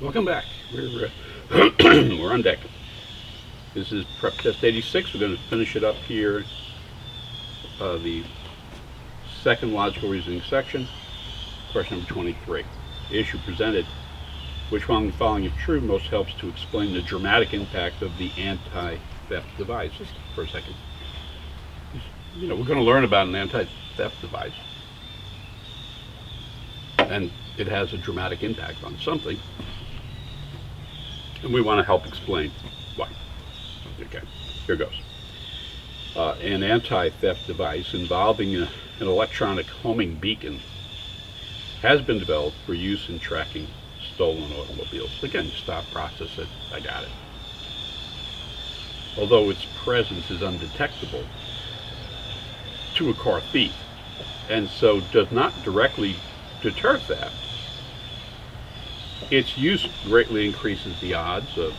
Welcome back. We're on deck. This is prep test 86. We're going to finish it up here. The second logical reasoning section. Question number 23. The issue presented: which one of the following, if true, most helps to explain the dramatic impact of the anti-theft device? Just for a second. We're going to learn about an anti-theft device, and it has a dramatic impact on something, and we want to help explain why. Okay, here goes. An anti-theft device involving an electronic homing beacon has been developed for use in tracking stolen automobiles. Again, stop, process it, I got it. Although its presence is undetectable to a car thief, and so does not directly deter theft, its use greatly increases the odds of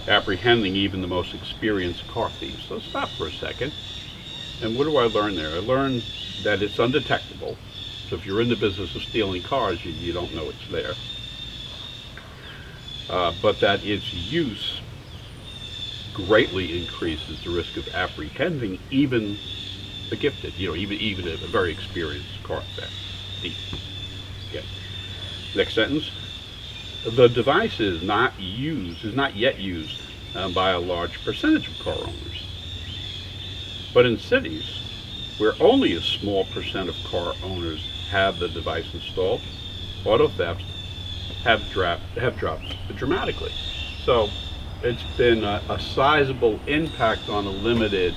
apprehending even the most experienced car thieves. So stop for a second. And what do I learn there? I learned that it's undetectable. So if you're in the business of stealing cars, you don't know it's there. But that its use greatly increases the risk of apprehending even the gifted, even a very experienced car theft thief. Okay. Next sentence. The device is not yet used by a large percentage of car owners. But in cities where only a small percent of car owners have the device installed, auto thefts have dropped dramatically. So it's been a sizable impact on a limited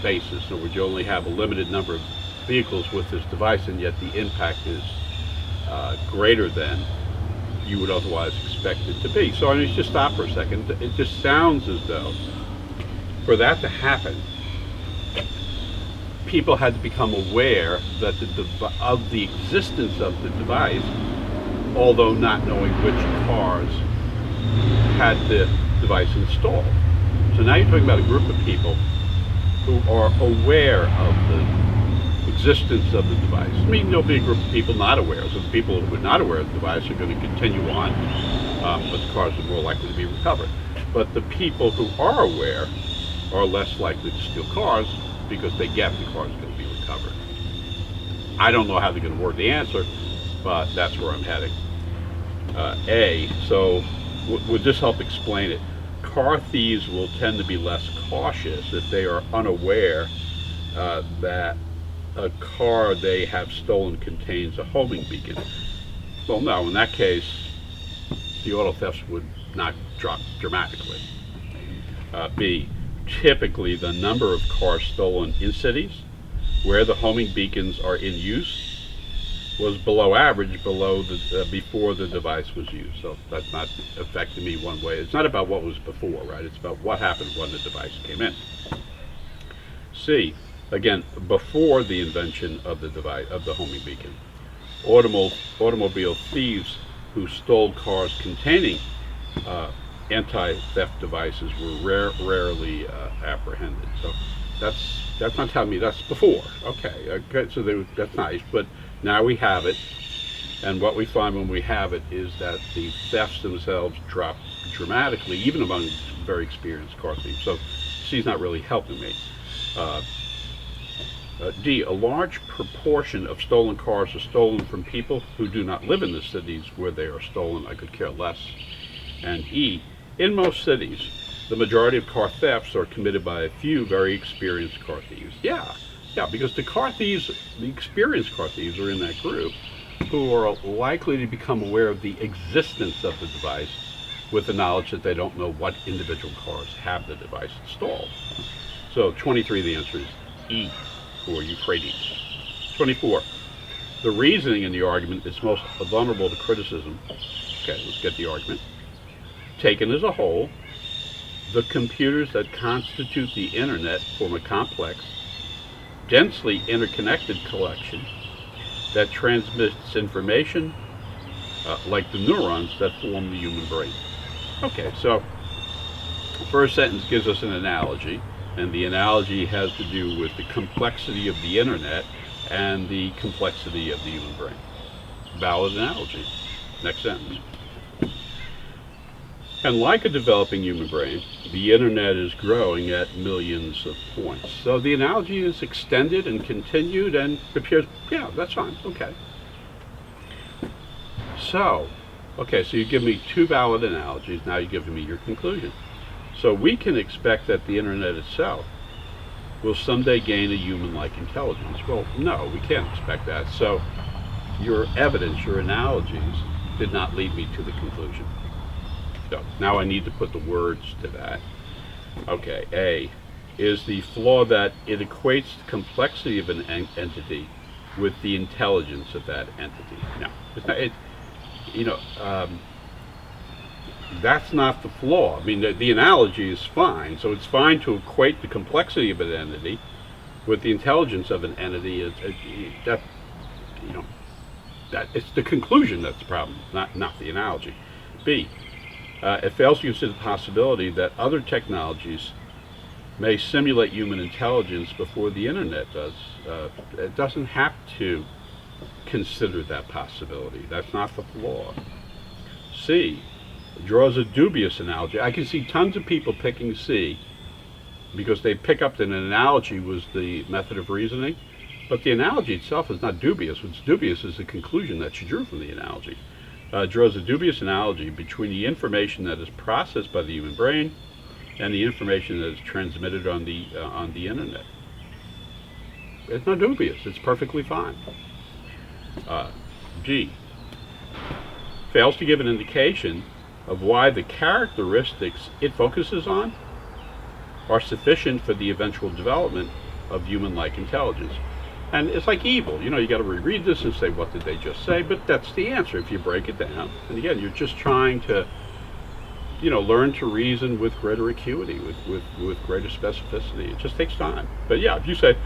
basis. So you only have a limited number of vehicles with this device, and yet the impact is greater than you would otherwise expect it to be. So just stop for a second. It just sounds as though for that to happen, people had to become aware that of the existence of the device, although not knowing which cars had the device installed. So now you're talking about a group of people who are aware of the existence of the device. I mean, there'll be a group of people not aware. So the people who are not aware of the device are going to continue on, but the cars are more likely to be recovered. But the people who are aware are less likely to steal cars because they get the car is going to be recovered. I don't know how they're going to work the answer, but that's where I'm heading. So would this help explain it? Car thieves will tend to be less cautious if they are unaware that a car they have stolen contains a homing beacon. Well, no, in that case, the auto thefts would not drop dramatically. B, typically the number of cars stolen in cities where the homing beacons are in use was below average before the device was used. So that's not affecting me one way. It's not about what was before, right? It's about what happened when the device came in. C, again, before the invention of the device, of the homing beacon, automobile thieves who stole cars containing anti-theft devices were rarely apprehended. So that's not telling me that's before. Okay, so that's nice, but now we have it, and what we find when we have it is that the thefts themselves drop dramatically, even among very experienced car thieves. So C's not really helping me. D, a large proportion of stolen cars are stolen from people who do not live in the cities where they are stolen. I could care less. And E, in most cities, the majority of car thefts are committed by a few very experienced car thieves. Yeah, because the experienced car thieves are in that group who are likely to become aware of the existence of the device with the knowledge that they don't know what individual cars have the device installed. So 23, the answer is E, for Euphrates. 24, the reasoning in the argument is most vulnerable to criticism. Okay, let's get the argument. Taken as a whole, the computers that constitute the internet form a complex, densely interconnected collection that transmits information like the neurons that form the human brain. Okay, so the first sentence gives us an analogy, and the analogy has to do with the complexity of the internet and the complexity of the human brain. Valid analogy. Next sentence. And like a developing human brain, the internet is growing at millions of points. So the analogy is extended and continued and appears, yeah, that's fine, okay. So you give me two valid analogies, now you're giving me your conclusion. So we can expect that the internet itself will someday gain a human-like intelligence. Well, no, we can't expect that. So your evidence, your analogies, did not lead me to the conclusion. So now I need to put the words to that. Okay, A, is the flaw that it equates the complexity of an entity with the intelligence of that entity. No, it's not. That's not the flaw. I mean, the analogy is fine. So it's fine to equate the complexity of an entity with the intelligence of an entity. That it's the conclusion that's the problem, not the analogy. B, it fails to consider the possibility that other technologies may simulate human intelligence before the internet does. It doesn't have to consider that possibility. That's not the flaw. C, draws a dubious analogy. I can see tons of people picking C because they pick up that an analogy was the method of reasoning, but the analogy itself is not dubious. What's dubious is the conclusion that you drew from the analogy. Draws a dubious analogy between the information that is processed by the human brain and the information that is transmitted on the internet. It's not dubious. It's perfectly fine. G, fails to give an indication of why the characteristics it focuses on are sufficient for the eventual development of human-like intelligence. And it's like evil. You got to reread this and say, what did they just say? But that's the answer if you break it down. And again, you're just trying to, learn to reason with greater acuity, with greater specificity. It just takes time. But yeah, if you say,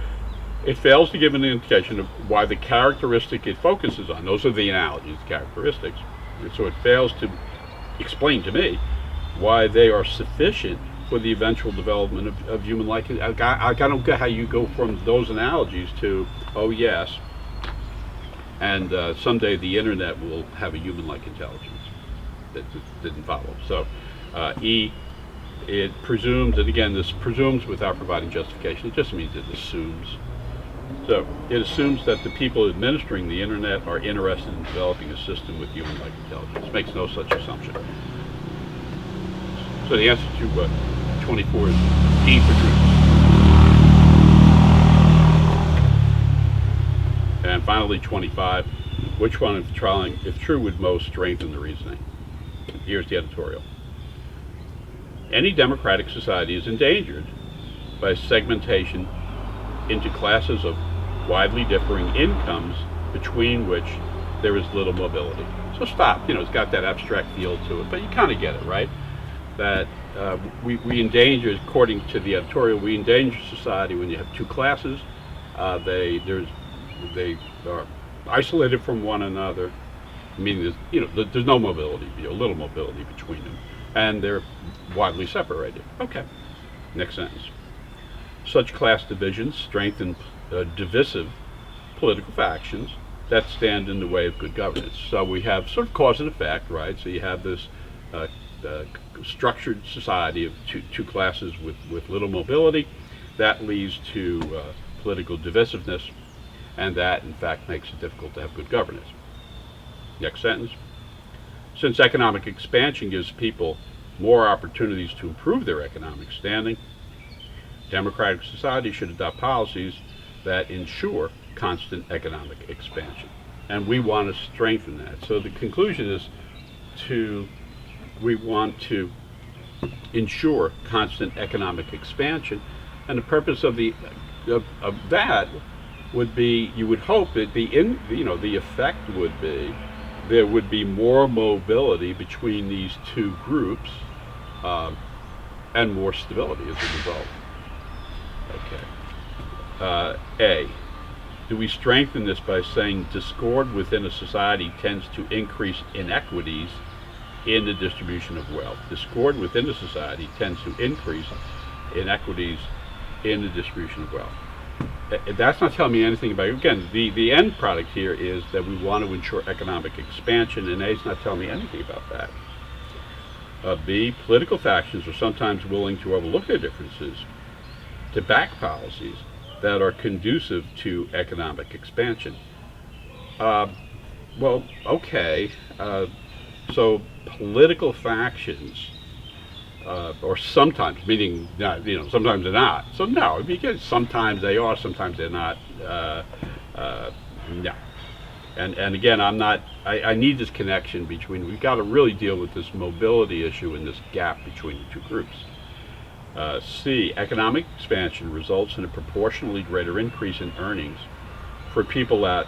it fails to give an indication of why the characteristic it focuses on, those are the analogies, characteristics. And so it fails to explain to me why they are sufficient for the eventual development of human-like. I don't get how you go from those analogies to, oh yes, and someday the internet will have a human-like intelligence. That didn't follow. So E, it presumes, and again, this presumes without providing justification. It just means it assumes. So it assumes that the people administering the internet are interested in developing a system with human-like intelligence. It makes no such assumption. So the answer to 24 is D for true. And finally, 25, which one, if true, would most strengthen the reasoning? Here's the editorial. Any democratic society is endangered by segmentation into classes of widely differing incomes between which there is little mobility. So stop, it's got that abstract feel to it, but you kind of get it, right? That we endanger, according to the editorial, we endanger society when you have two classes. They are isolated from one another, meaning there's no mobility, little mobility between them, and they're widely separated. Okay, next sentence. Such class divisions strengthen divisive political factions that stand in the way of good governance. So we have sort of cause and effect, right? So you have this structured society of two classes with little mobility. That leads to political divisiveness, and that, in fact, makes it difficult to have good governance. Next sentence. Since economic expansion gives people more opportunities to improve their economic standing, democratic society should adopt policies that ensure constant economic expansion. And we want to strengthen that. So the conclusion is we want to ensure constant economic expansion, and the purpose of that would be, you would hope that the effect would be there would be more mobility between these two groups and more stability as a result. Okay. A, do we strengthen this by saying discord within a society tends to increase inequities in the distribution of wealth? Discord within a society tends to increase inequities in the distribution of wealth. That's not telling me anything about, again, the end product here is that we want to ensure economic expansion, and A is not telling me anything about that. B, political factions are sometimes willing to overlook their differences to back policies that are conducive to economic expansion. Uh, well, okay. So political factions, or sometimes, meaning not, sometimes they're not. So no, because sometimes they are, sometimes they're not. No. And again, I'm not. I need this connection between. We've got to really deal with this mobility issue and this gap between the two groups. C, economic expansion results in a proportionally greater increase in earnings for people at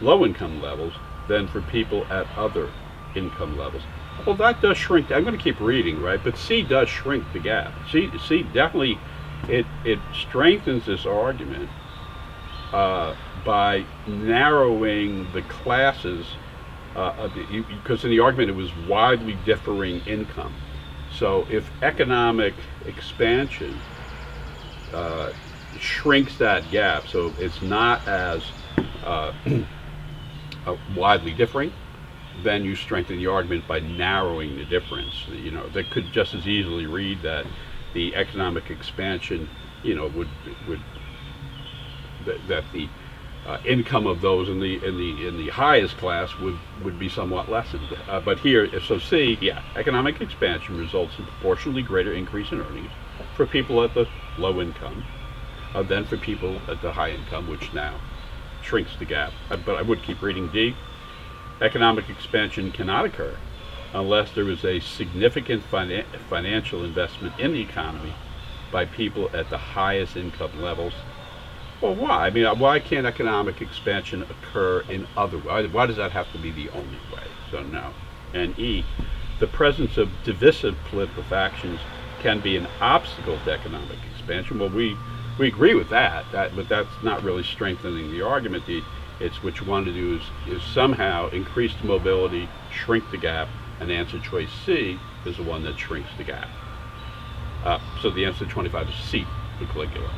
low income levels than for people at other income levels. Well, that does shrink. I'm going to keep reading, right? But C does shrink the gap. C definitely, it strengthens this argument by narrowing the classes, because in the argument it was widely differing income. So if economic expansion shrinks that gap, so it's not as widely differing, then you strengthen the argument by narrowing the difference. They could just as easily read that the economic expansion, would that the income of those in the highest class would be somewhat lessened. But here, so C, yeah, economic expansion results in proportionally greater increase in earnings for people at the low income than for people at the high income, which now shrinks the gap. But I would keep reading. D, economic expansion cannot occur unless there is a significant financial investment in the economy by people at the highest income levels. Well, why? I mean, why can't economic expansion occur in other ways? Why does that have to be the only way? So no. And E, the presence of divisive political factions can be an obstacle to economic expansion. Well, we agree with that, but that's not really strengthening the argument. It's what you want to do is somehow increase the mobility, shrink the gap, and answer choice C is the one that shrinks the gap. So the answer to 25 is C, for Caligula.